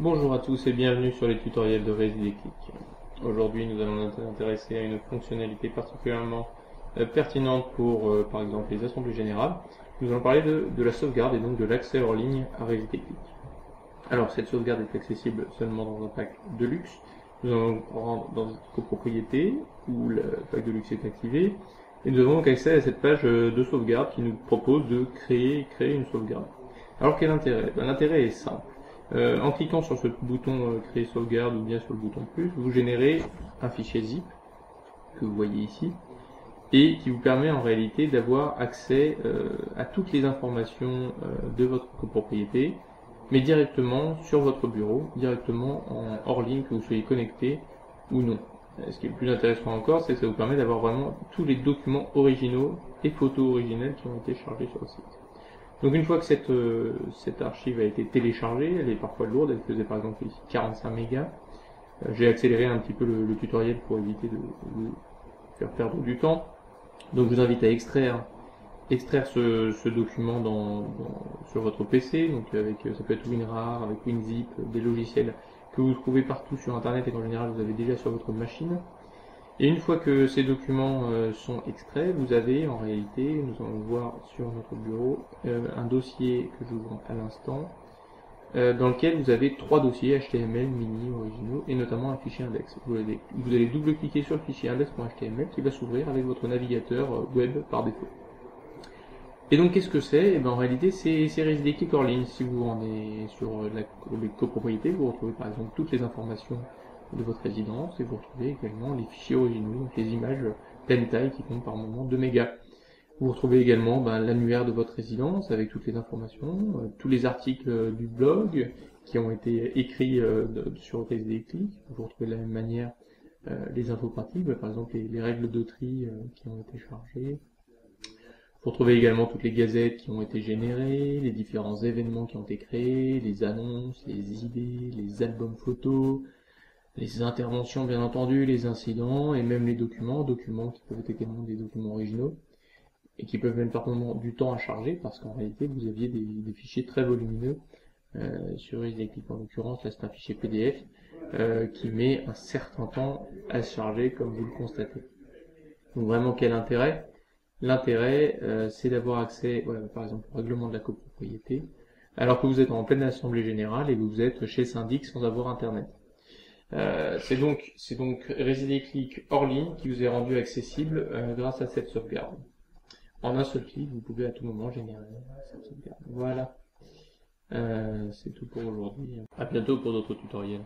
Bonjour à tous et bienvenue sur les tutoriels de Resideclick. Aujourd'hui nous allons nous intéresser à une fonctionnalité particulièrement pertinente pour par exemple les assemblées générales. Nous allons parler de la sauvegarde et donc de l'accès hors ligne à Resideclick. Alors cette sauvegarde est accessible seulement dans un pack de luxe. Nous allons rendre dans une copropriété où le pack de luxe est activé et nous avons donc accès à cette page de sauvegarde qui nous propose de créer une sauvegarde. Alors quel intérêt? L'intérêt est simple. En cliquant sur ce bouton créer sauvegarde ou bien sur le bouton plus, vous générez un fichier zip que vous voyez ici et qui vous permet en réalité d'avoir accès à toutes les informations de votre copropriété, mais directement sur votre bureau, directement en hors ligne, que vous soyez connecté ou non. Ce qui est le plus intéressant encore, c'est que ça vous permet d'avoir vraiment tous les documents originaux et photos originelles qui ont été chargés sur le site. Donc une fois que cette archive a été téléchargée, elle est parfois lourde, elle faisait par exemple ici 45 mégas. J'ai accéléré un petit peu le tutoriel pour éviter de vous faire perdre du temps. Donc je vous invite à extraire ce document sur votre PC, donc ça peut être WinRAR, avec WinZip, des logiciels que vous trouvez partout sur internet et qu'en général vous avez déjà sur votre machine. Et une fois que ces documents sont extraits, vous avez en réalité, nous allons voir sur notre bureau, un dossier que j'ouvre à l'instant, dans lequel vous avez 3 dossiers HTML, mini, originaux, et notamment un fichier index. Vous allez double-cliquer sur le fichier index.html qui va s'ouvrir avec votre navigateur web par défaut. Et donc qu'est-ce que c'est? En réalité c'est Resideclick hors ligne. Si vous vous rendez sur les copropriétés, vous retrouvez par exemple toutes les informations de votre résidence et vous retrouvez également les fichiers originaux, donc les images pleine taille qui comptent par moment 2 mégas. Vous retrouvez également l'annuaire de votre résidence avec toutes les informations, tous les articles du blog qui ont été écrits sur Resideclick. Vous retrouvez de la même manière les infos pratiques, par exemple les règles de tri qui ont été chargées. Vous retrouvez également toutes les gazettes qui ont été générées, les différents événements qui ont été créés, les annonces, les idées, les albums photos, les interventions bien entendu, les incidents et même les documents qui peuvent être également des documents originaux et qui peuvent même par moment du temps à charger parce qu'en réalité vous aviez des fichiers très volumineux sur Resideclick. En l'occurrence là c'est un fichier PDF qui met un certain temps à se charger comme vous le constatez. Donc vraiment quel intérêt? L'intérêt c'est d'avoir accès par exemple au règlement de la copropriété alors que vous êtes en pleine assemblée générale et que vous êtes chez syndic sans avoir internet. C'est donc Resideclick hors ligne qui vous est rendu accessible grâce à cette sauvegarde. En un seul clic, vous pouvez à tout moment générer cette sauvegarde. Voilà, c'est tout pour aujourd'hui. À bientôt pour d'autres tutoriels.